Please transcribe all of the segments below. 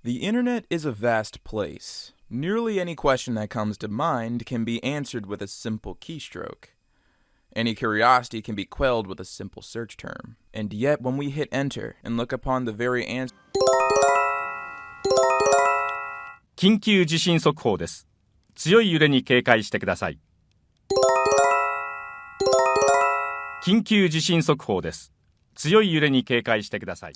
The internet is a vast place. Nearly any question that comes to mind can be answered with a simple keystroke. Any curiosity can be quelled with a simple search term. And yet, when we hit enter and look upon the very answer... 緊急地震速報です。強い揺れに警戒してください。緊急地震速報です。強い揺れに警戒してください。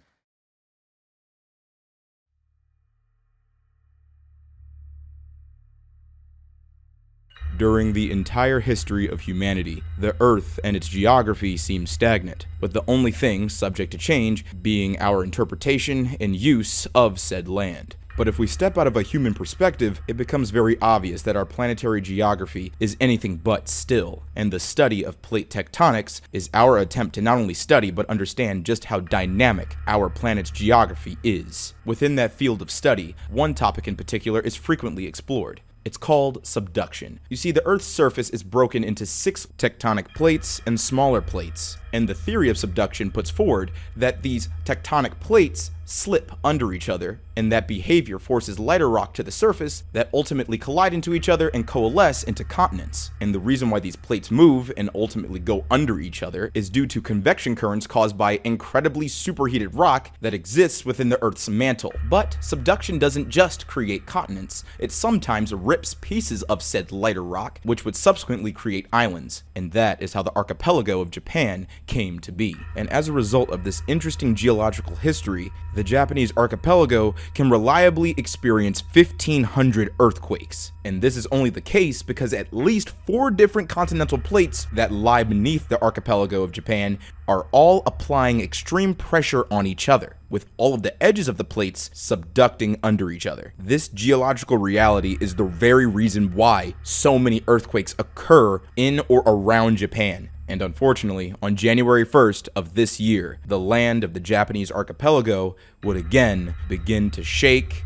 During the entire history of humanity, the Earth and its geography seem stagnant, with the only thing subject to change being our interpretation and use of said land. But if we step out of a human perspective, it becomes very obvious that our planetary geography is anything but still, and the study of plate tectonics is our attempt to not only study but understand just how dynamic our planet's geography is. Within that field of study, one topic in particular is frequently explored. It's called subduction. You see, the Earth's surface is broken into 6 tectonic plates and smaller plates, and the theory of subduction puts forward that these tectonic plates slip under each other, and that behavior forces lighter rock to the surface that ultimately collide into each other and coalesce into continents. And the reason why these plates move and ultimately go under each other is due to convection currents caused by incredibly superheated rock that exists within the Earth's mantle. But subduction doesn't just create continents, it sometimes rips pieces of said lighter rock, which would subsequently create islands. And that is how the archipelago of Japan came to be. And as a result of this interesting geological history, the Japanese archipelago can reliably experience 1,500 earthquakes. And this is only the case because at least 4 different continental plates that lie beneath the archipelago of Japan are all applying extreme pressure on each other, with all of the edges of the plates subducting under each other. This geological reality is the very reason why so many earthquakes occur in or around Japan. And unfortunately, on January 1st of this year, the land of the Japanese archipelago would again begin to shake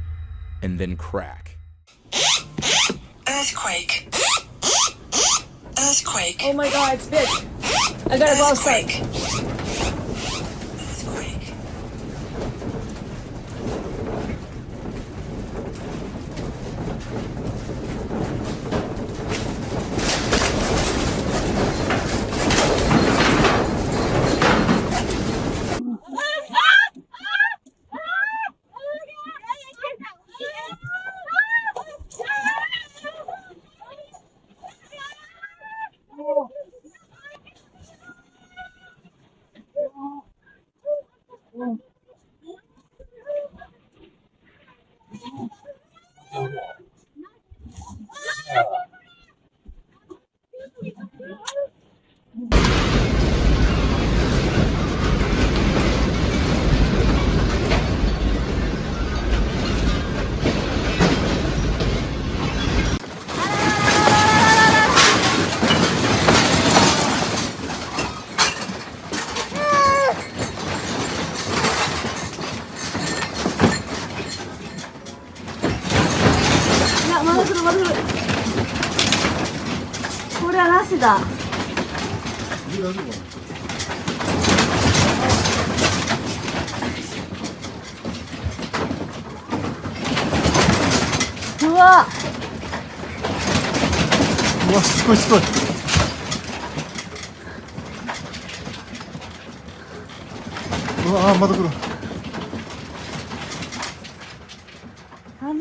and then crack. Earthquake. Earthquake. Oh my god, it's big. I gotta go outside. Earthquake.うわすごいすごい。うわまた来る。あら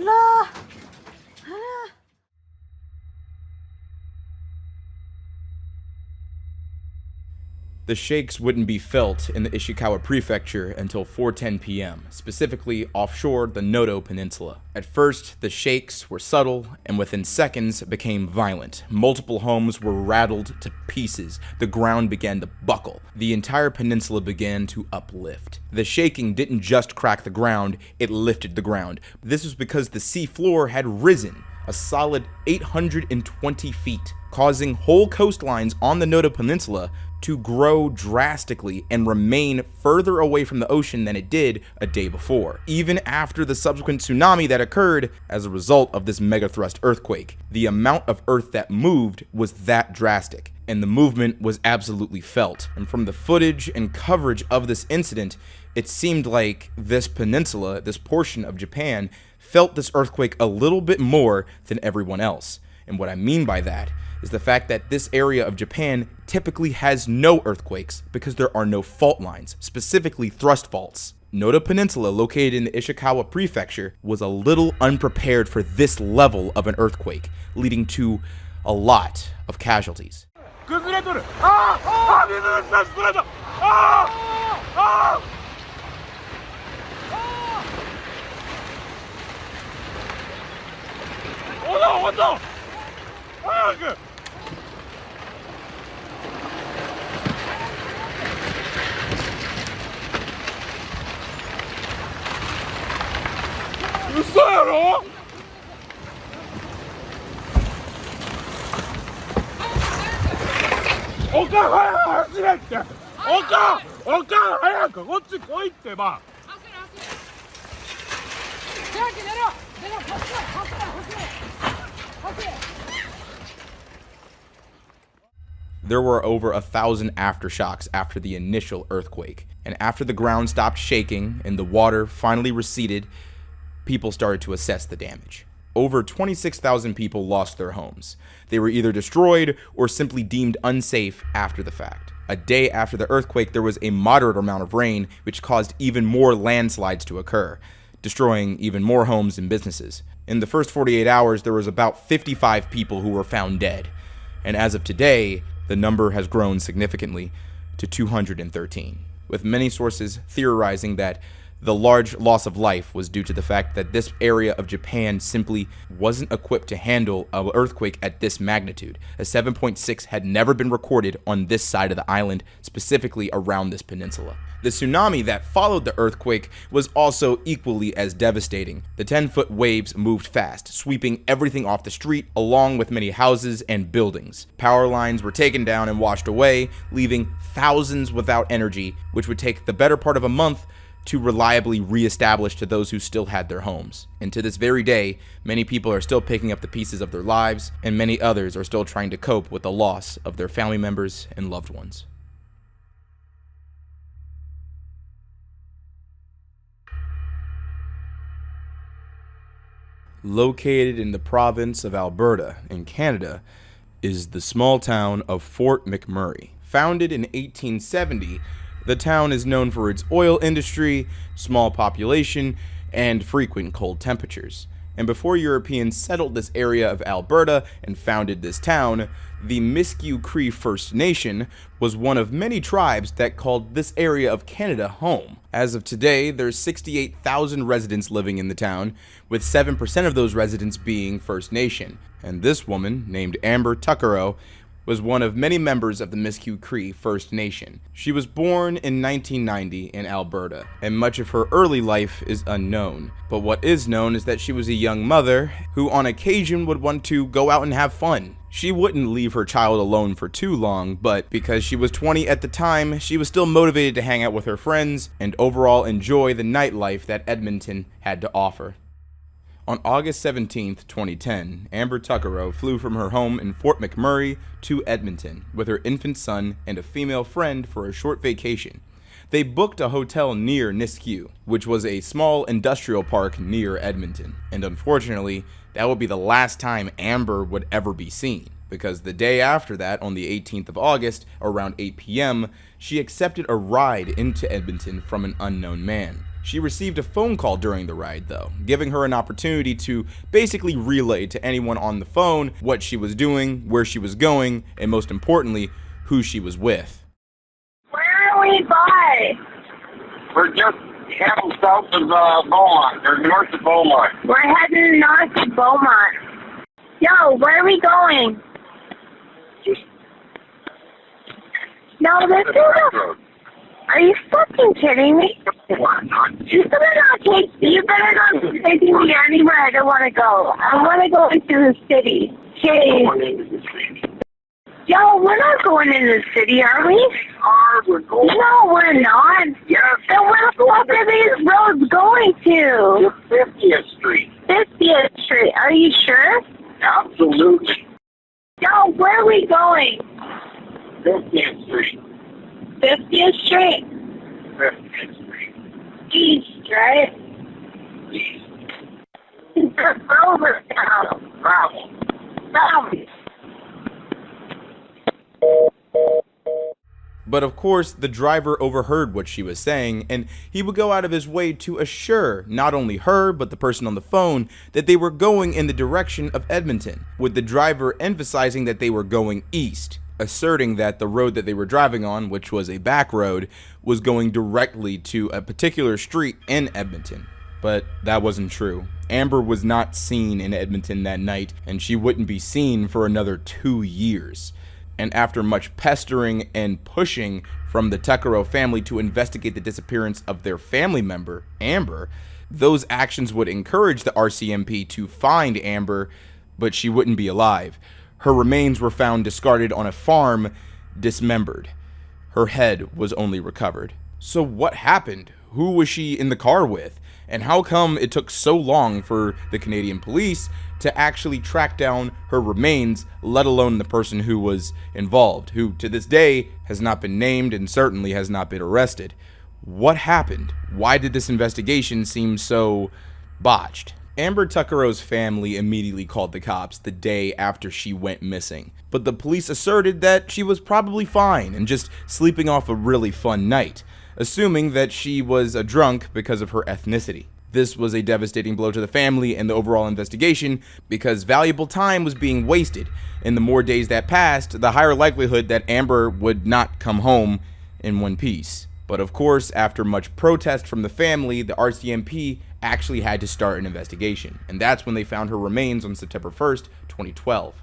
The shakes wouldn't be felt in the Ishikawa prefecture until 4:10 p.m., specifically offshore the Noto Peninsula. At first, the shakes were subtle and within seconds became violent. Multiple homes were rattled to pieces. The ground began to buckle. The entire peninsula began to uplift. The shaking didn't just crack the ground, it lifted the ground. This was because the sea floor had risen a solid 820 feet, causing whole coastlines on the Noto Peninsula to grow drastically and remain further away from the ocean than it did a day before, even after the subsequent tsunami that occurred as a result of this megathrust earthquake. The amount of earth that moved was that drastic, and the movement was absolutely felt. And from the footage and coverage of this incident, It seemed like this peninsula, this portion of Japan, felt this earthquake a little bit more than everyone else. And what I mean by that is the fact that this area of Japan typically has no earthquakes because there are no fault lines, specifically thrust faults. Noda Peninsula, located in the Ishikawa Prefecture, was a little unprepared for this level of an earthquake, leading to a lot of casualties. There were over 1,000 aftershocks after the initial earthquake, and after the ground stopped shaking and the water finally receded, people started to assess the damage. Over 26,000 people lost their homes. They were either destroyed or simply deemed unsafe after the fact. A day after the earthquake, there was a moderate amount of rain, which caused even more landslides to occur, destroying even more homes and businesses. In the first 48 hours, there was about 55 people who were found dead. And as of today, the number has grown significantly to 213, with many sources theorizing that the large loss of life was due to the fact that this area of Japan simply wasn't equipped to handle an earthquake at this magnitude. A 7.6 had never been recorded on this side of the island, specifically around this peninsula. The tsunami that followed the earthquake was also equally as devastating. The 10-foot waves moved fast, sweeping everything off the street, along with many houses and buildings. Power lines were taken down and washed away, leaving thousands without energy, which would take the better part of a month to reliably reestablish to those who still had their homes. And to this very day, many people are still picking up the pieces of their lives, and many others are still trying to cope with the loss of their family members and loved ones. Located in the province of Alberta in Canada is the small town of Fort McMurray. Founded in 1870, the town is known for its oil industry, small population, and frequent cold temperatures. And before Europeans settled this area of Alberta and founded this town, the Miscou Cree First Nation was one of many tribes that called this area of Canada home. As of today, there's 68,000 residents living in the town, with 7% of those residents being First Nation. And this woman, named Amber Tuckero, was one of many members of the Miscou Cree First Nation. She was born in 1990 in Alberta, and much of her early life is unknown. But what is known is that she was a young mother who on occasion would want to go out and have fun. She wouldn't leave her child alone for too long, but because she was 20 at the time, she was still motivated to hang out with her friends and overall enjoy the nightlife that Edmonton had to offer. On August 17, 2010, Amber Tuckero flew from her home in Fort McMurray to Edmonton with her infant son and a female friend for a short vacation. They booked a hotel near Nisku, which was a small industrial park near Edmonton. And unfortunately, that would be the last time Amber would ever be seen, because the day after that, on the 18th of August, around 8 p.m., she accepted a ride into Edmonton from an unknown man. She received a phone call during the ride, though, giving her an opportunity to basically relay to anyone on the phone what she was doing, where she was going, and most importantly, who she was with. Where are we by? We're just heading south of Beaumont, or north of Beaumont. We're heading north of Beaumont. Yo, where are we going? No, this is a... Are you fucking kidding me? You better not take me anywhere I don't want to go. I want to go into the city. Jeez. Yo, we're not going into the city, are we? We're going. No, we're not. Yes. Then where the fuck are these roads going to? 50th Street. 50th Street. Are you sure? Absolutely. Yo, where are we going? 50th Street. 50th Street. 50th Street. east, right? Over town, problem. But of course, the driver overheard what she was saying, and he would go out of his way to assure not only her, but the person on the phone that they were going in the direction of Edmonton, with the driver emphasizing that they were going east, asserting that the road that they were driving on, which was a back road, was going directly to a particular street in Edmonton. But that wasn't true. Amber was not seen in Edmonton that night, and she wouldn't be seen for another 2 years. And after much pestering and pushing from the Tuckero family to investigate the disappearance of their family member, Amber, those actions would encourage the RCMP to find Amber, but she wouldn't be alive. Her remains were found discarded on a farm, dismembered. Her head was only recovered. So what happened? Who was she in the car with? And how come it took so long for the Canadian police to actually track down her remains, let alone the person who was involved, who to this day has not been named and certainly has not been arrested? What happened? Why did this investigation seem so botched? Amber Tuckero's family immediately called the cops the day after she went missing, but the police asserted that she was probably fine and just sleeping off a really fun night, assuming that she was a drunk because of her ethnicity. This was a devastating blow to the family and the overall investigation because valuable time was being wasted, and the more days that passed, the higher likelihood that Amber would not come home in one piece. But of course, after much protest from the family, the RCMP actually had to start an investigation, and that's when they found her remains on September 1st, 2012.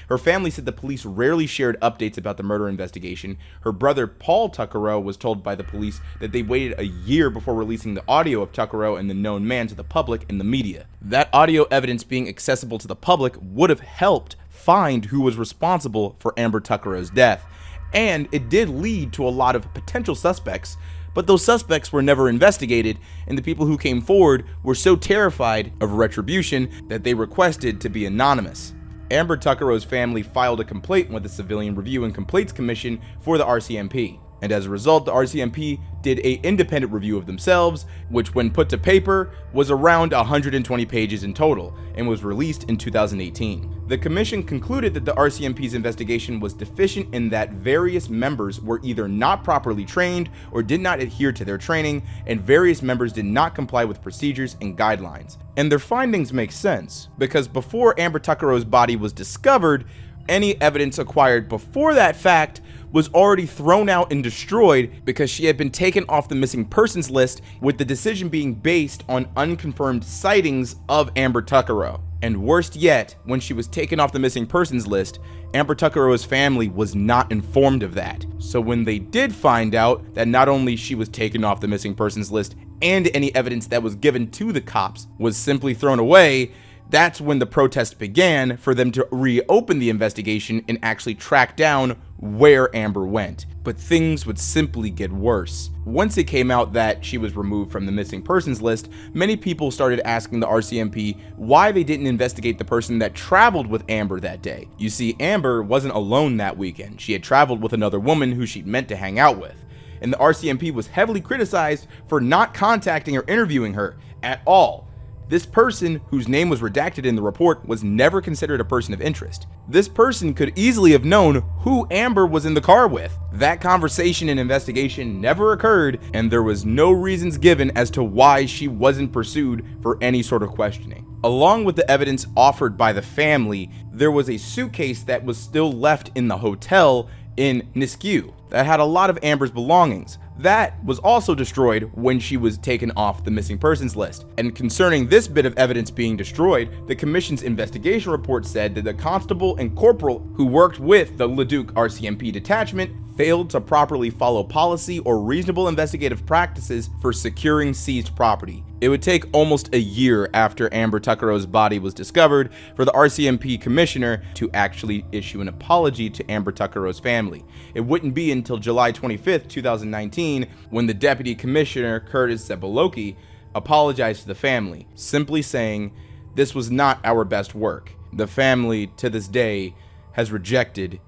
Her family said the police rarely shared updates about the murder investigation. Her brother, Paul Tuckero, was told by the police that they waited a year before releasing the audio of Tuckero and the known man to the public and the media. That audio evidence being accessible to the public would have helped find who was responsible for Amber Tuckero's death, and it did lead to a lot of potential suspects, but those suspects were never investigated, and the people who came forward were so terrified of retribution that they requested to be anonymous. Amber Tuckero's family filed a complaint with the Civilian Review and Complaints Commission for the RCMP, and as a result, the RCMP did an independent review of themselves, which when put to paper was around 120 pages in total, and was released in 2018. The commission concluded that the RCMP's investigation was deficient in that various members were either not properly trained or did not adhere to their training, and various members did not comply with procedures and guidelines. And their findings make sense, because before Amber Tuckero's body was discovered, any evidence acquired before that fact was already thrown out and destroyed because she had been taken off the missing persons list, with the decision being based on unconfirmed sightings of Amber Tuckero. And worst yet, when she was taken off the missing persons list, Amber Tuckero's family was not informed of that. So when they did find out that not only she was taken off the missing persons list and any evidence that was given to the cops was simply thrown away, that's when the protest began for them to reopen the investigation and actually track down where Amber went. But things would simply get worse. Once it came out that she was removed from the missing persons list, many people started asking the RCMP why they didn't investigate the person that traveled with Amber that day. You see, Amber wasn't alone that weekend. She had traveled with another woman who she'd meant to hang out with. And the RCMP was heavily criticized for not contacting or interviewing her at all. This person, whose name was redacted in the report, was never considered a person of interest. This person could easily have known who Amber was in the car with. That conversation and investigation never occurred, and there was no reasons given as to why she wasn't pursued for any sort of questioning. Along with the evidence offered by the family, there was a suitcase that was still left in the hotel in Nisku that had a lot of Amber's belongings. That was also destroyed when she was taken off the missing persons list. And concerning this bit of evidence being destroyed, the commission's investigation report said that the constable and corporal who worked with the Leduc RCMP detachment failed to properly follow policy or reasonable investigative practices for securing seized property. It would take almost a year after Amber Tuckero's body was discovered for the RCMP commissioner to actually issue an apology to Amber Tuckero's family. It wouldn't be until July 25th, 2019, when the deputy commissioner, Curtis Zeboloki, apologized to the family, simply saying, "This was not our best work." The family, to this day, has rejected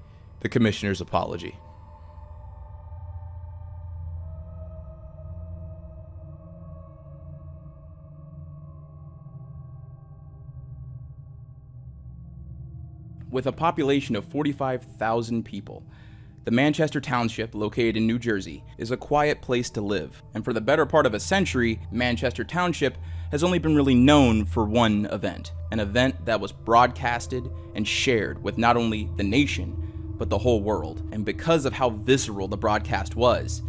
the commissioner's apology. with a population of 45,000 people. The Manchester Township, located in New Jersey, is a quiet place to live, and for the better part of a century, Manchester Township has only been really known for one event, an event that was broadcasted and shared with not only the nation, but the whole world. And because of how visceral the broadcast was,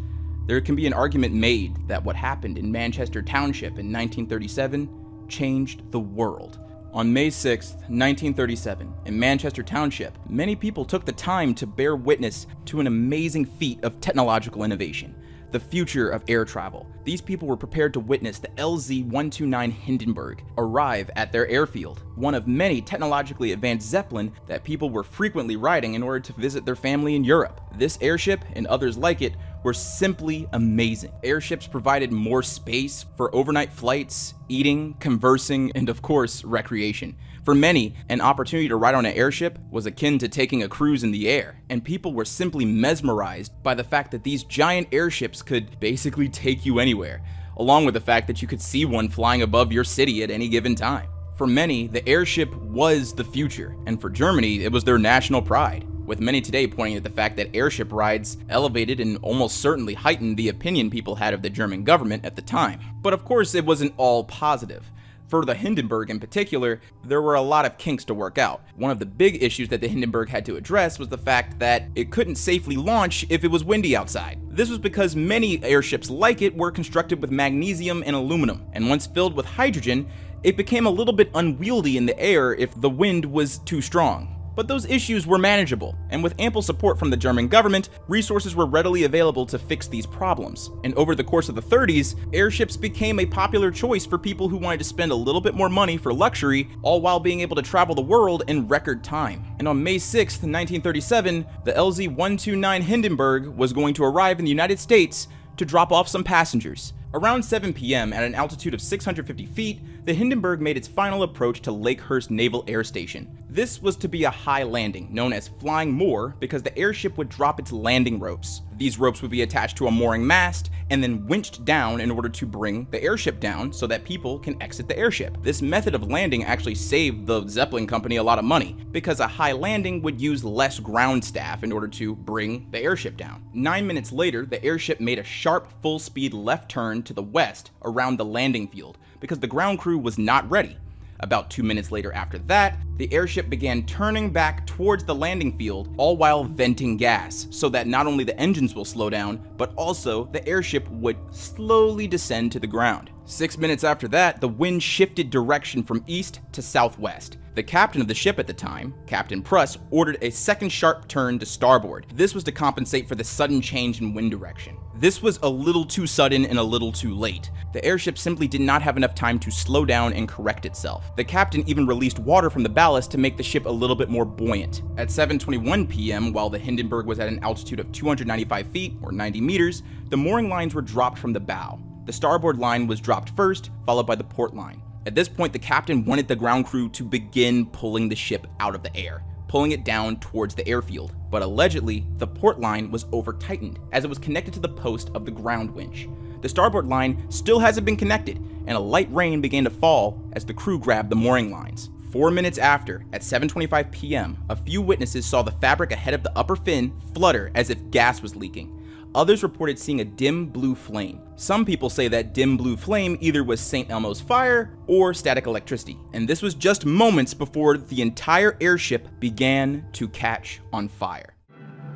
there can be an argument made that what happened in Manchester Township in 1937 changed the world. On May 6, 1937, in Manchester Township, many people took the time to bear witness to an amazing feat of technological innovation, the future of air travel. These people were prepared to witness the LZ-129 Hindenburg arrive at their airfield, one of many technologically advanced Zeppelin that people were frequently riding in order to visit their family in Europe. This airship, and others like it, were simply amazing. Airships provided more space for overnight flights, eating, conversing, and of course, recreation. For many, an opportunity to ride on an airship was akin to taking a cruise in the air, and people were simply mesmerized by the fact that these giant airships could basically take you anywhere, along with the fact that you could see one flying above your city at any given time. For many, the airship was the future, and for Germany, it was their national pride, with many today pointing at the fact that airship rides elevated and almost certainly heightened the opinion people had of the German government at the time. But of course, it wasn't all positive. For the Hindenburg in particular, there were a lot of kinks to work out. One of the big issues that the Hindenburg had to address was the fact that it couldn't safely launch if it was windy outside. This was because many airships like it were constructed with magnesium and aluminum, and once filled with hydrogen, it became a little bit unwieldy in the air if the wind was too strong. But those issues were manageable, and with ample support from the German government, resources were readily available to fix these problems. And over the course of the 30s, airships became a popular choice for people who wanted to spend a little bit more money for luxury, all while being able to travel the world in record time. And on May 6th, 1937, the LZ-129 Hindenburg was going to arrive in the United States to drop off some passengers. Around 7 p.m. at an altitude of 650 feet, the Hindenburg made its final approach to Lakehurst Naval Air Station. This was to be a high landing, known as flying moor, because the airship would drop its landing ropes. These ropes would be attached to a mooring mast and then winched down in order to bring the airship down so that people can exit the airship. This method of landing actually saved the Zeppelin company a lot of money, because a high landing would use less ground staff in order to bring the airship down. 9 minutes later, the airship made a sharp full-speed left turn to the west around the landing field, because the ground crew was not ready. About 2 minutes later after that, the airship began turning back towards the landing field, all while venting gas, so that not only the engines will slow down, but also the airship would slowly descend to the ground. 6 minutes after that, the wind shifted direction from east to southwest. The captain of the ship at the time, Captain Pruss, ordered a second sharp turn to starboard. This was to compensate for the sudden change in wind direction. This was a little too sudden and a little too late. The airship simply did not have enough time to slow down and correct itself. The captain even released water from the ballast to make the ship a little bit more buoyant. At 7:21 p.m., while the Hindenburg was at an altitude of 295 feet, or 90 meters, the mooring lines were dropped from the bow. The starboard line was dropped first, followed by the port line. At this point, the captain wanted the ground crew to begin pulling the ship out of the air, pulling it down towards the airfield. But allegedly, the port line was over-tightened as it was connected to the post of the ground winch. The starboard line still hasn't been connected, and a light rain began to fall as the crew grabbed the mooring lines. 4 minutes after, at 7:25 p.m., a few witnesses saw the fabric ahead of the upper fin flutter as if gas was leaking. Others reported seeing a dim blue flame. Some people say that dim blue flame either was St. Elmo's fire or static electricity, and this was just moments before the entire airship began to catch on fire.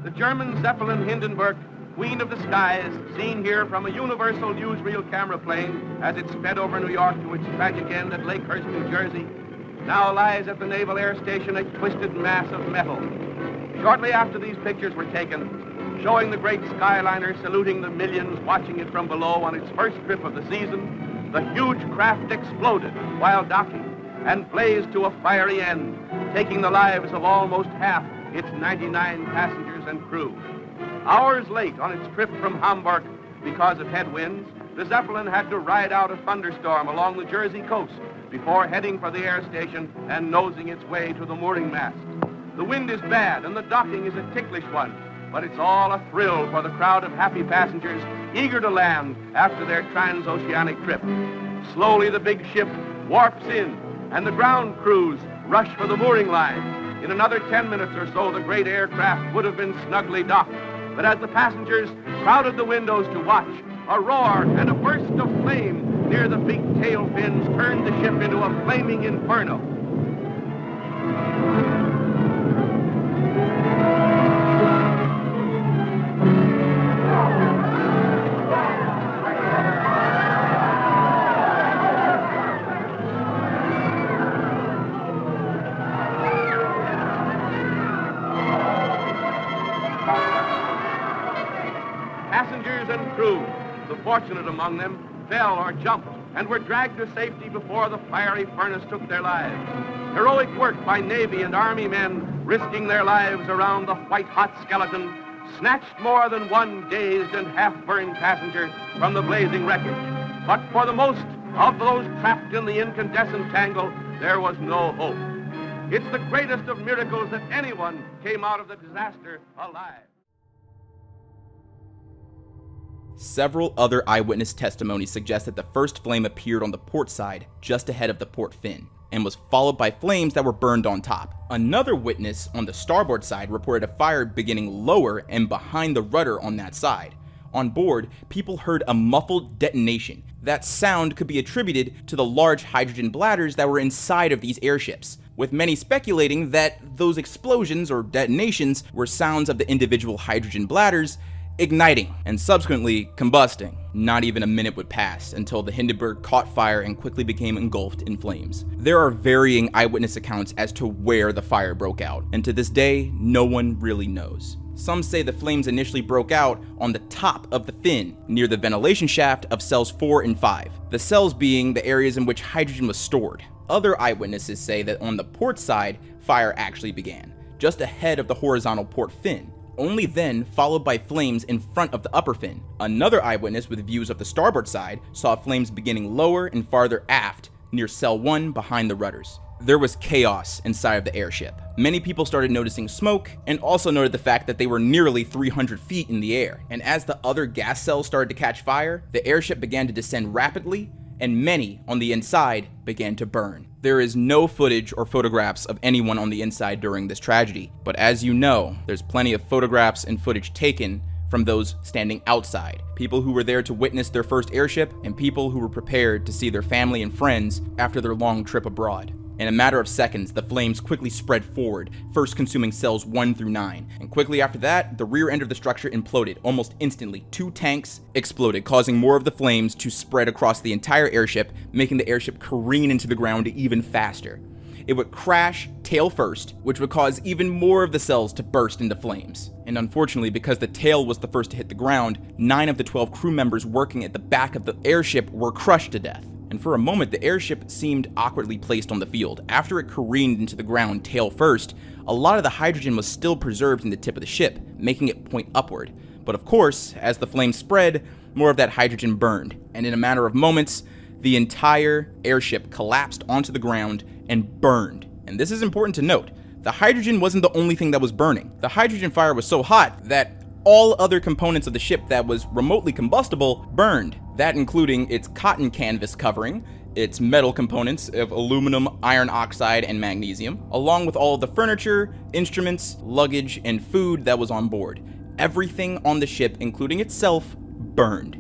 The German Zeppelin Hindenburg, queen of the skies, seen here from a universal newsreel camera plane as it sped over New York to its tragic end at Lakehurst, New Jersey, now lies at the Naval Air Station a twisted mass of metal. Shortly after these pictures were taken, showing the great Skyliner saluting the millions watching it from below on its first trip of the season, the huge craft exploded while docking and blazed to a fiery end, taking the lives of almost half its 99 passengers and crew. Hours late on its trip from Hamburg because of headwinds, the Zeppelin had to ride out a thunderstorm along the Jersey coast before heading for the air station and nosing its way to the mooring mast. The wind is bad and the docking is a ticklish one, but it's all a thrill for the crowd of happy passengers eager to land after their transoceanic trip. Slowly the big ship warps in, and the ground crews rush for the mooring line. In another 10 minutes or so, the great aircraft would have been snugly docked. But as the passengers crowded the windows to watch, a roar and a burst of flame near the big tail fins turned the ship into a flaming inferno. Passengers and crew, the fortunate among them, fell or jumped and were dragged to safety before the fiery furnace took their lives. Heroic work by Navy and Army men risking their lives around the white-hot skeleton snatched more than one dazed and half-burned passenger from the blazing wreckage. But for the most of those trapped in the incandescent tangle, there was no hope. It's the greatest of miracles that anyone came out of the disaster alive. Several other eyewitness testimonies suggest that the first flame appeared on the port side just ahead of the port fin and was followed by flames that were burned on top. Another witness on the starboard side reported a fire beginning lower and behind the rudder on that side. On board, people heard a muffled detonation. That sound could be attributed to the large hydrogen bladders that were inside of these airships, with many speculating that those explosions or detonations were sounds of the individual hydrogen bladders igniting and subsequently combusting. Not even a minute would pass until the Hindenburg caught fire and quickly became engulfed in flames. There are varying eyewitness accounts as to where the fire broke out, and to this day, no one really knows. Some say the flames initially broke out on the top of the fin, near the ventilation shaft of cells 4 and 5, the cells being the areas in which hydrogen was stored. Other eyewitnesses say that on the port side, fire actually began, just ahead of the horizontal port fin. Only then followed by flames in front of the upper fin. Another eyewitness with views of the starboard side saw flames beginning lower and farther aft near cell 1 behind the rudders. There was chaos inside of the airship. Many people started noticing smoke and also noted the fact that they were nearly 300 feet in the air. And as the other gas cells started to catch fire, the airship began to descend rapidly and many on the inside began to burn. There is no footage or photographs of anyone on the inside during this tragedy, but as you know, there's plenty of photographs and footage taken from those standing outside, people who were there to witness their first airship and people who were prepared to see their family and friends after their long trip abroad. In a matter of seconds, the flames quickly spread forward, first consuming cells 1 through 9. And quickly after that, the rear end of the structure imploded. Almost instantly, 2 tanks exploded, causing more of the flames to spread across the entire airship, making the airship careen into the ground even faster. It would crash tail first, which would cause even more of the cells to burst into flames. And unfortunately, because the tail was the first to hit the ground, 9 of the 12 crew members working at the back of the airship were crushed to death. And for a moment, the airship seemed awkwardly placed on the field. After it careened into the ground tail first, a lot of the hydrogen was still preserved in the tip of the ship, making it point upward. But of course, as the flames spread, more of that hydrogen burned, and in a matter of moments, the entire airship collapsed onto the ground and burned. And this is important to note. The hydrogen wasn't the only thing that was burning. The hydrogen fire was so hot that all other components of the ship that was remotely combustible burned. That including its cotton canvas covering, its metal components of aluminum, iron oxide, and magnesium, along with all of the furniture, instruments, luggage, and food that was on board. Everything on the ship, including itself, burned.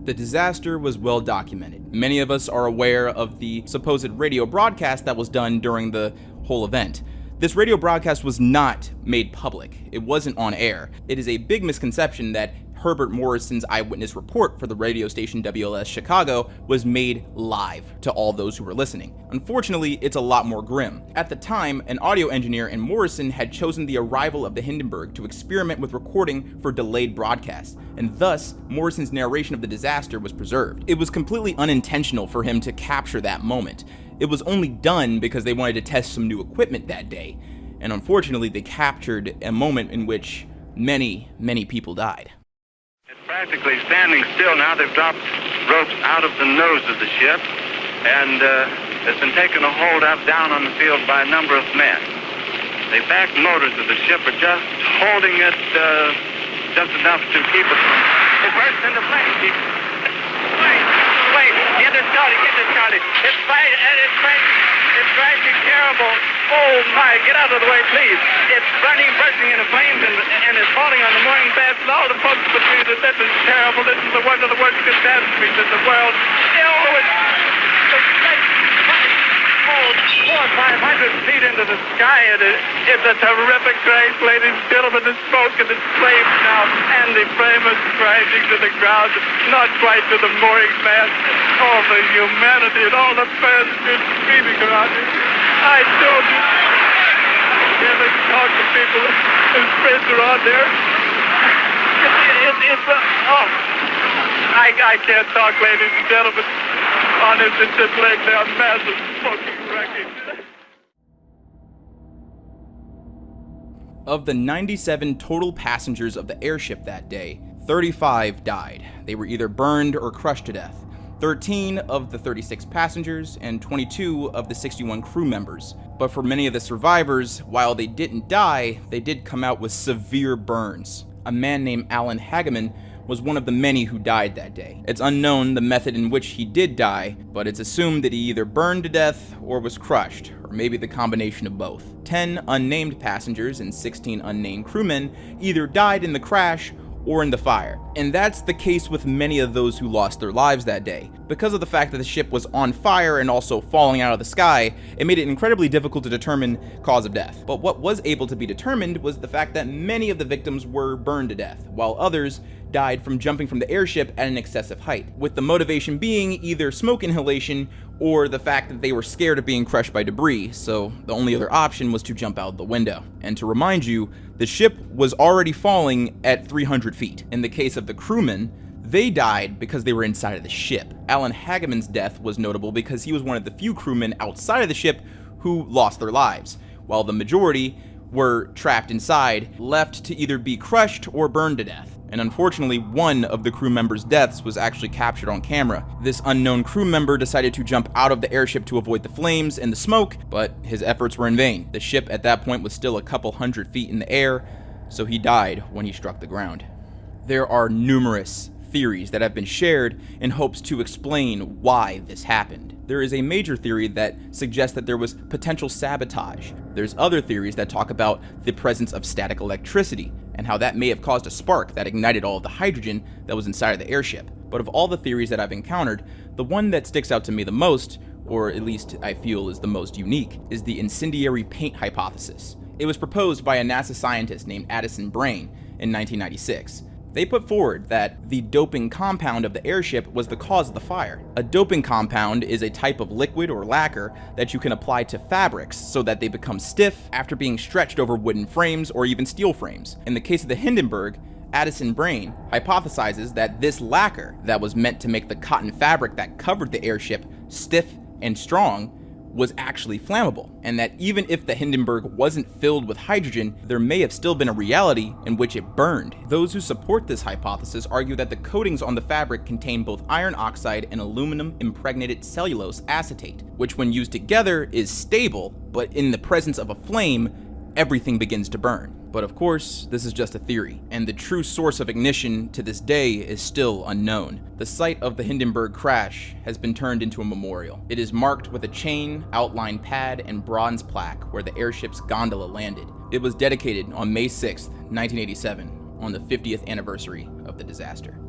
The disaster was well documented. Many of us are aware of the supposed radio broadcast that was done during the whole event. This radio broadcast was not made public. It wasn't on air. It is a big misconception that Herbert Morrison's eyewitness report for the radio station WLS Chicago was made live to all those who were listening. Unfortunately, it's a lot more grim. At the time, an audio engineer and Morrison had chosen the arrival of the Hindenburg to experiment with recording for delayed broadcasts, and thus, Morrison's narration of the disaster was preserved. It was completely unintentional for him to capture that moment. It was only done because they wanted to test some new equipment that day, and unfortunately, they captured a moment in which many people died. Practically standing still now. They've dropped ropes out of the nose of the ship, and it's been taken a hold of down on the field by a number of men. The back motors of the ship are just holding it just enough to keep it. It bursts into flames. Wait, get it started. It's right, and it's right. It's crashing, terrible. Oh my, get out of the way, please. It's burning, bursting into flames, and it's falling on the morning beds and all the folks between us. This is terrible. This is one of the worst catastrophes in the world. Oh, it's 400 or 500 feet into the sky, and it's a terrific crash, ladies and gentlemen. The smoke and the flames now, and the flame is crashing to the ground, not quite to the mooring mast. All the humanity and all the passengers screaming around it. I told you. Yeah, they talk to people. His friends are on there. I can't talk, ladies and gentlemen. Honest, it's just laying down massive smoking wreckage. Of the 97 total passengers of the airship that day, 35 died. They were either burned or crushed to death. 13 of the 36 passengers and 22 of the 61 crew members. But for many of the survivors, while they didn't die, they did come out with severe burns. A man named Alan Hageman was one of the many who died that day. It's unknown the method in which he did die, but it's assumed that he either burned to death or was crushed, or maybe the combination of both. 10 unnamed passengers and 16 unnamed crewmen either died in the crash or in the fire. And that's the case with many of those who lost their lives that day. Because of the fact that the ship was on fire and also falling out of the sky, it made it incredibly difficult to determine cause of death. But what was able to be determined was the fact that many of the victims were burned to death, while others died from jumping from the airship at an excessive height, with the motivation being either smoke inhalation or the fact that they were scared of being crushed by debris, so the only other option was to jump out the window. And to remind you, the ship was already falling at 300 feet. In the case of the crewmen, they died because they were inside of the ship. Alan Hageman's death was notable because he was one of the few crewmen outside of the ship who lost their lives, while the majority were trapped inside, left to either be crushed or burned to death. And unfortunately, one of the crew members' deaths was actually captured on camera. This unknown crew member decided to jump out of the airship to avoid the flames and the smoke, but his efforts were in vain. The ship at that point was still a couple hundred feet in the air, so he died when he struck the ground. There are numerous theories that have been shared in hopes to explain why this happened. There is a major theory that suggests that there was potential sabotage. There's other theories that talk about the presence of static electricity and how that may have caused a spark that ignited all of the hydrogen that was inside of the airship. But of all the theories that I've encountered, the one that sticks out to me the most, or at least I feel is the most unique, is the incendiary paint hypothesis. It was proposed by a NASA scientist named Addison Brain in 1996. They put forward that the doping compound of the airship was the cause of the fire. A doping compound is a type of liquid or lacquer that you can apply to fabrics so that they become stiff after being stretched over wooden frames or even steel frames. In the case of the Hindenburg, Addison Brain hypothesizes that this lacquer that was meant to make the cotton fabric that covered the airship stiff and strong was actually flammable, and that even if the Hindenburg wasn't filled with hydrogen, there may have still been a reality in which it burned. Those who support this hypothesis argue that the coatings on the fabric contain both iron oxide and aluminum impregnated cellulose acetate, which when used together is stable, but in the presence of a flame, everything begins to burn. But of course, this is just a theory, and the true source of ignition to this day is still unknown. The site of the Hindenburg crash has been turned into a memorial. It is marked with a chain, outline pad, and bronze plaque where the airship's gondola landed. It was dedicated on May 6, 1987, on the 50th anniversary of the disaster.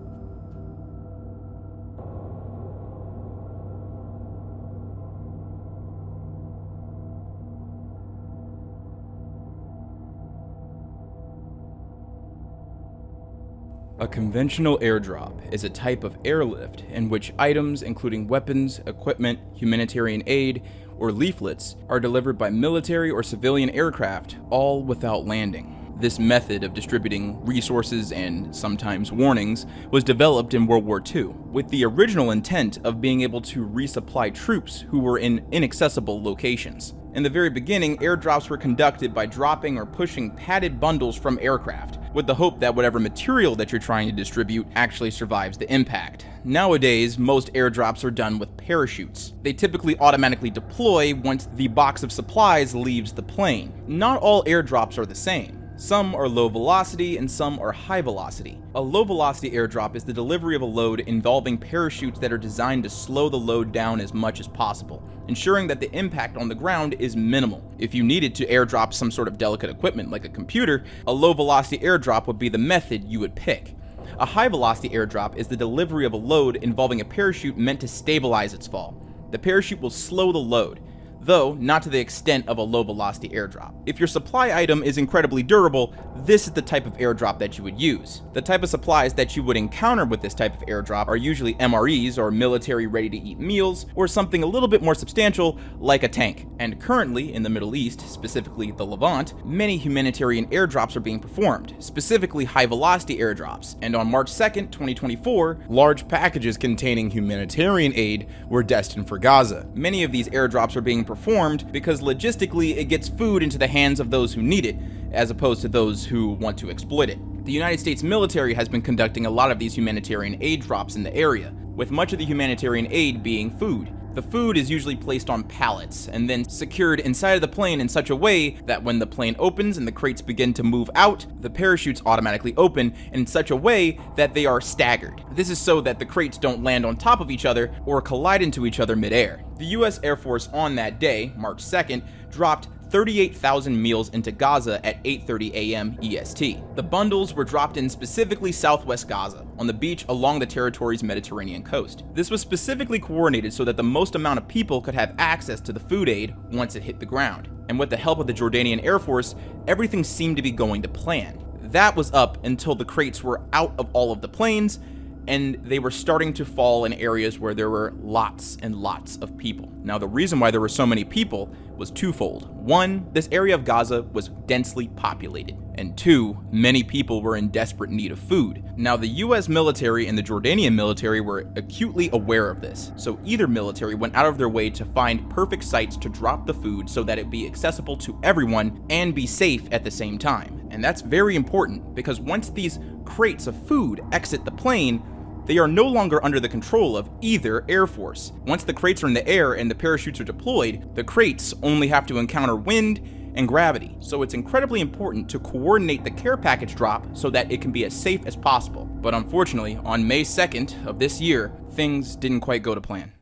A conventional airdrop is a type of airlift in which items including weapons, equipment, humanitarian aid, or leaflets are delivered by military or civilian aircraft, all without landing. This method of distributing resources and sometimes warnings was developed in World War II, with the original intent of being able to resupply troops who were in inaccessible locations. In the very beginning, airdrops were conducted by dropping or pushing padded bundles from aircraft, with the hope that whatever material that you're trying to distribute actually survives the impact. Nowadays, most airdrops are done with parachutes. They typically automatically deploy once the box of supplies leaves the plane. Not all airdrops are the same. Some are low velocity and some are high velocity. A low velocity airdrop is the delivery of a load involving parachutes that are designed to slow the load down as much as possible, ensuring that the impact on the ground is minimal. If you needed to airdrop some sort of delicate equipment like a computer, a low velocity airdrop would be the method you would pick. A high velocity airdrop is the delivery of a load involving a parachute meant to stabilize its fall. The parachute will slow the load, though not to the extent of a low velocity airdrop. If your supply item is incredibly durable, this is the type of airdrop that you would use. The type of supplies that you would encounter with this type of airdrop are usually MREs, or military ready-to-eat meals, or something a little bit more substantial like a tank. And currently, in the Middle East, specifically the Levant, many humanitarian airdrops are being performed, specifically high-velocity airdrops. And on March 2nd, 2024, large packages containing humanitarian aid were destined for Gaza. Many of these airdrops are being performed because logistically it gets food into the hands of those who need it, as opposed to those who want to exploit it. The United States military has been conducting a lot of these humanitarian aid drops in the area, with much of the humanitarian aid being food. The food is usually placed on pallets and then secured inside of the plane in such a way that when the plane opens and the crates begin to move out, the parachutes automatically open in such a way that they are staggered. This is so that the crates don't land on top of each other or collide into each other midair. The US Air Force on that day, March 2nd, dropped 38,000 meals into Gaza at 8:30 a.m. EST. The bundles were dropped in specifically southwest Gaza, on the beach along the territory's Mediterranean coast. This was specifically coordinated so that the most amount of people could have access to the food aid once it hit the ground. And with the help of the Jordanian Air Force, everything seemed to be going to plan. That was up until the crates were out of all of the planes, and they were starting to fall in areas where there were lots and lots of people. Now, the reason why there were so many people was twofold. One, this area of Gaza was densely populated, and two, many people were in desperate need of food. Now, the US military and the Jordanian military were acutely aware of this, so either military went out of their way to find perfect sites to drop the food so that it be accessible to everyone and be safe at the same time. And that's very important, because once these crates of food exit the plane, they are no longer under the control of either Air Force. Once the crates are in the air and the parachutes are deployed, the crates only have to encounter wind and gravity. So it's incredibly important to coordinate the care package drop so that it can be as safe as possible. But unfortunately, on May 2nd of this year, things didn't quite go to plan.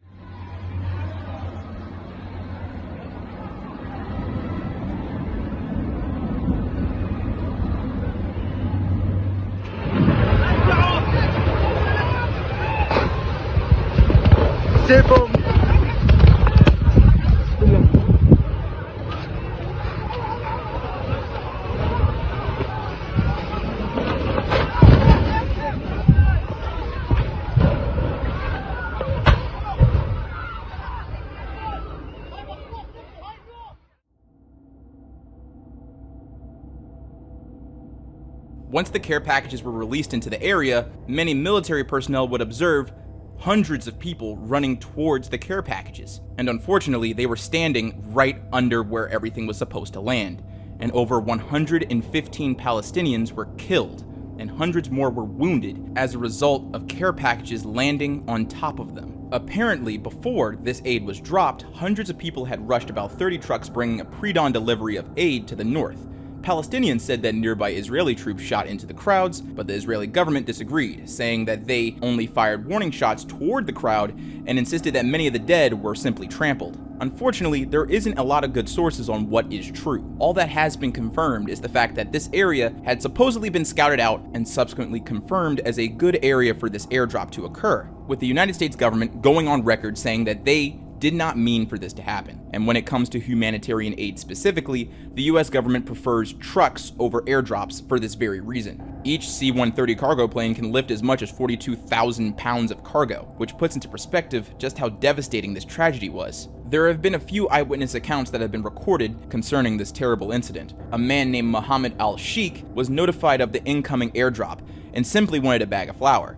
Once the care packages were released into the area, many military personnel would observe hundreds of people running towards the care packages. And unfortunately, they were standing right under where everything was supposed to land. And over 115 Palestinians were killed, and hundreds more were wounded as a result of care packages landing on top of them. Apparently, before this aid was dropped, hundreds of people had rushed about 30 trucks bringing a pre-dawn delivery of aid to the north. Palestinians said that nearby Israeli troops shot into the crowds, but the Israeli government disagreed, saying that they only fired warning shots toward the crowd and insisted that many of the dead were simply trampled. Unfortunately, there isn't a lot of good sources on what is true. All that has been confirmed is the fact that this area had supposedly been scouted out and subsequently confirmed as a good area for this airdrop to occur, with the United States government going on record saying that they did not mean for this to happen. And when it comes to humanitarian aid specifically, the US government prefers trucks over airdrops for this very reason. Each C-130 cargo plane can lift as much as 42,000 pounds of cargo, which puts into perspective just how devastating this tragedy was. There have been a few eyewitness accounts that have been recorded concerning this terrible incident. A man named Mohammed al-Sheikh was notified of the incoming airdrop and simply wanted a bag of flour.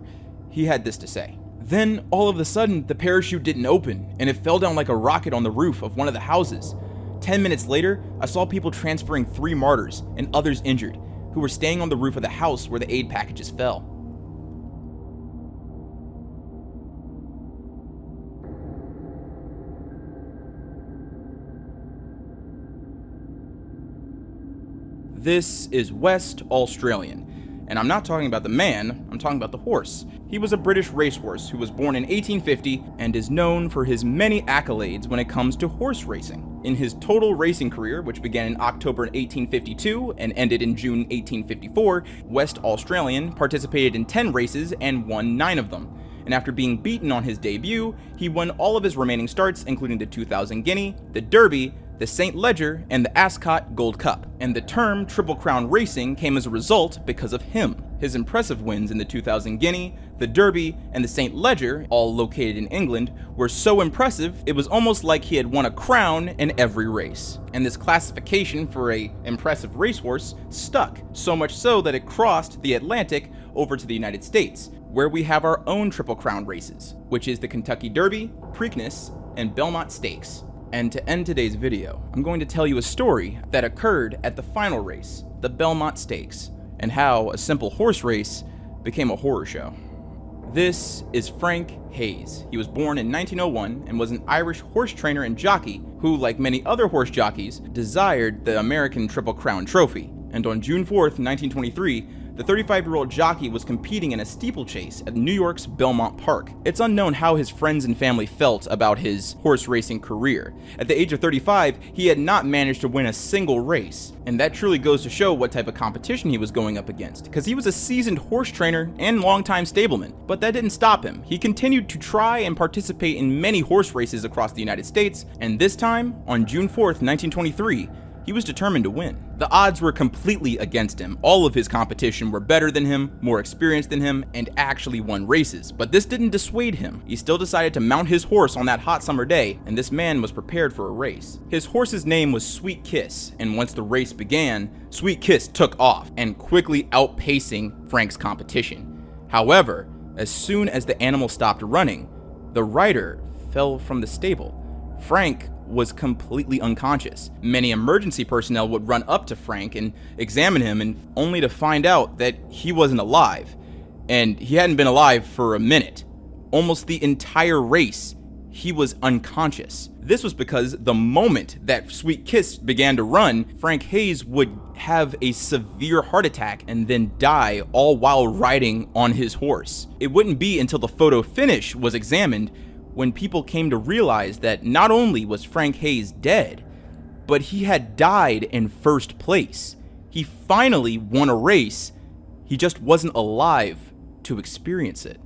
He had this to say: "Then, all of a sudden, the parachute didn't open, and it fell down like a rocket on the roof of one of the houses. 10 minutes later, I saw people transferring 3 martyrs and others injured, who were staying on the roof of the house where the aid packages fell." This is West Australian. And I'm not talking about the man, I'm talking about the horse. He was a British racehorse who was born in 1850 and is known for his many accolades when it comes to horse racing. In his total racing career, which began in October 1852 and ended in June 1854, West Australian participated in 10 races and won 9 of them. And after being beaten on his debut, he won all of his remaining starts, including the 2000 Guinea, the Derby, the St. Leger, and the Ascot Gold Cup. And the term Triple Crown Racing came as a result because of him. His impressive wins in the 2000 Guinea, the Derby, and the St. Leger, all located in England, were so impressive it was almost like he had won a crown in every race. And this classification for a impressive racehorse stuck, so much so that it crossed the Atlantic over to the United States, where we have our own Triple Crown races, which is the Kentucky Derby, Preakness, and Belmont Stakes. And to end today's video, I'm going to tell you a story that occurred at the final race, the Belmont Stakes, and how a simple horse race became a horror show. This is Frank Hayes. He was born in 1901 and was an Irish horse trainer and jockey who, like many other horse jockeys, desired the American Triple Crown trophy. And on June 4th, 1923, the 35-year-old jockey was competing in a steeplechase at New York's Belmont Park. It's unknown how his friends and family felt about his horse racing career. At the age of 35, he had not managed to win a single race, and that truly goes to show what type of competition he was going up against, because he was a seasoned horse trainer and longtime stableman. But that didn't stop him. He continued to try and participate in many horse races across the United States, and this time, on June 4th, 1923, he was determined to win. The odds were completely against him. All of his competition were better than him, more experienced than him, and actually won races. But this didn't dissuade him. He still decided to mount his horse on that hot summer day, and this man was prepared for a race. His horse's name was Sweet Kiss, and once the race began, Sweet Kiss took off and quickly outpacing Frank's competition. However, as soon as the animal stopped running, the rider fell from the stable. Frank was completely unconscious. Many emergency personnel would run up to Frank and examine him, and only to find out that he wasn't alive. And he hadn't been alive for a minute. Almost the entire race, he was unconscious. This was because the moment that Sweet Kiss began to run, Frank Hayes would have a severe heart attack and then die, all while riding on his horse. It wouldn't be until the photo finish was examined when people came to realize that not only was Frank Hayes dead, but he had died in first place. He finally won a race, he just wasn't alive to experience it.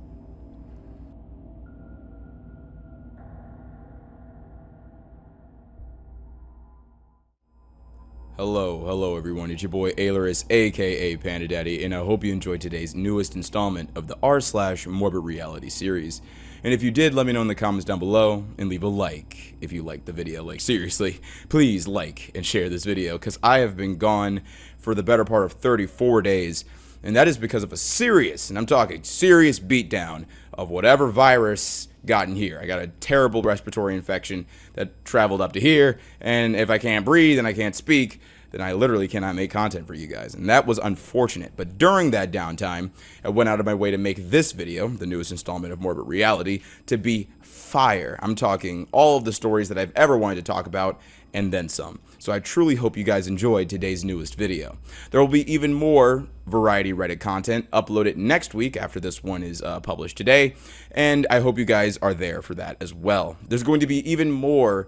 Hello everyone, it's your boy Ailurus, aka Panda Daddy, and I hope you enjoyed today's newest installment of the r/MorbidReality series. And if you did, let me know in the comments down below, and leave a like if you liked the video. Like, seriously, please like and share this video, because I have been gone for the better part of 34 days, and that is because of a serious, and I'm talking serious, beatdown of whatever virus got in here. I got a terrible respiratory infection that traveled up to here, and if I can't breathe and I can't speak, then I literally cannot make content for you guys, and that was unfortunate. But during that downtime, I went out of my way to make this video, the newest installment of Morbid Reality, to be fire. I'm talking all of the stories that I've ever wanted to talk about, and then some. So I truly hope you guys enjoyed today's newest video. There will be even more variety Reddit content uploaded next week after this one is published today, and I hope you guys are there for that as well. There's going to be even more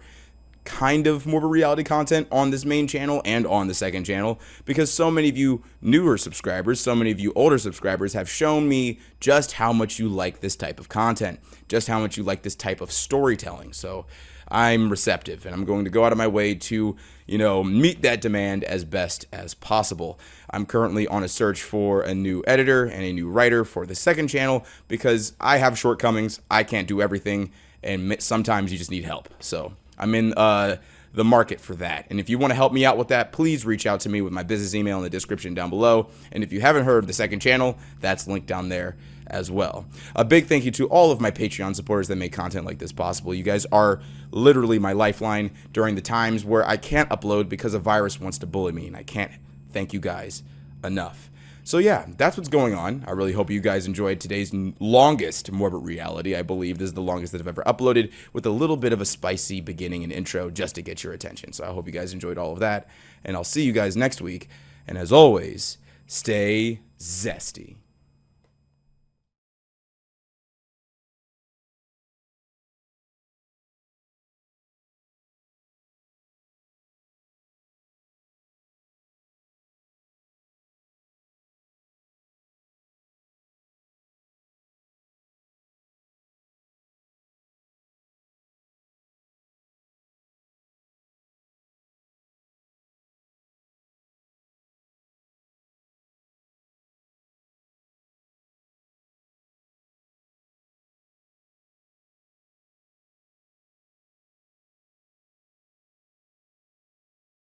kind of Morbid Reality content on this main channel and on the second channel, because so many of you newer subscribers, so many of you older subscribers have shown me just how much you like this type of content, just how much you like this type of storytelling. So I'm receptive, and I'm going to go out of my way to, meet that demand as best as possible. I'm currently on a search for a new editor and a new writer for the second channel, because I have shortcomings. I can't do everything, and sometimes you just need help. So I'm in the market for that. And if you want to help me out with that, please reach out to me with my business email in the description down below. And if you haven't heard of the second channel, that's linked down there as well. A big thank you to all of my Patreon supporters that make content like this possible. You guys are literally my lifeline during the times where I can't upload because a virus wants to bully me, and I can't thank you guys enough. So yeah, that's what's going on. I really hope you guys enjoyed today's longest Morbid Reality. I believe this is the longest that I've ever uploaded, with a little bit of a spicy beginning and intro just to get your attention. So I hope you guys enjoyed all of that, and I'll see you guys next week. And as always, stay zesty.